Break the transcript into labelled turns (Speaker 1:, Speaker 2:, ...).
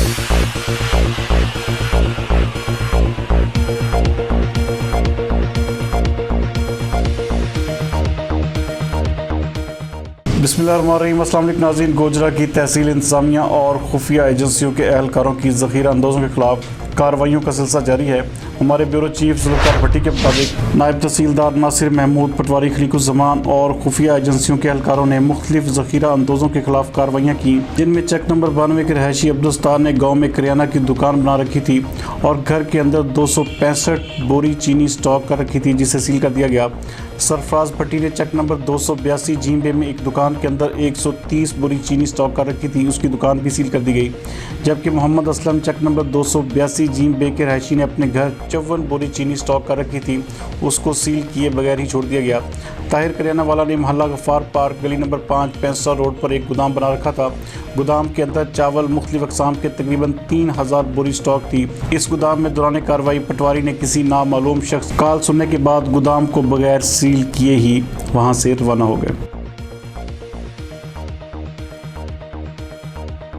Speaker 1: बिस्मिल्लाहिर्रहमानिर्रहीम। अस्सलाम वालेकुम नाज़रीन। गोजरा की तहसील इंतज़ामिया और खुफिया एजेंसियों के एहलकारों की ज़ख़ीरा अंदाज़ों के ख़िलाफ़ कार्रवाइयों का सिलसिला जारी है। हमारे ब्यूरो चीफ ज़ुल्फ़िकार भट्टी के मुताबिक नायब तहसीलदार नासिर महमूद पटवारी खलीकुज़्ज़मान और खुफिया एजेंसियों के एहलकारों ने मुख्तलिफ ज़ख़ीरा अंदाज़ों के ख़िलाफ़ कार्रवाइयाँ की, जिनमें चेक नंबर 92 के रहायशी अब्दुस्तार ने गाँव में करियाना की दुकान बना रखी थी और घर के अंदर 265 बोरी चीनी स्टॉक कर रखी थी, जिसे सील कर दिया गया। सरफराज भट्टी ने चेक नंबर 282 जीम बे में एक दुकान के अंदर 130 बोरी चीनी स्टॉक कर रखी थी, उसकी दुकान भी सील कर दी गई। जबकि मोहम्मद असलम चेक नंबर 282 जीम बे के रहायशी ने अपने घर 54 बोरी चीनी स्टॉक कर रखी थी, उसको सील किए बगैर ही छोड़ दिया गया। ताहिर करियाना वाला ने मोहल्ला गफ्फार पार्क गली नंबर 5 पेंसा रोड पर एक गोदाम बना रखा था। गोदाम के अंदर चावल मुख्तलिफ अक़साम के तकरीबन 3000 बोरी स्टॉक थी। इस गोदाम में दौरान कार्रवाई पटवारी ने किसी नामालूम शख्स कॉल सुनने के बाद गोदाम को बगैर सील किए ही वहां से रवाना हो गए।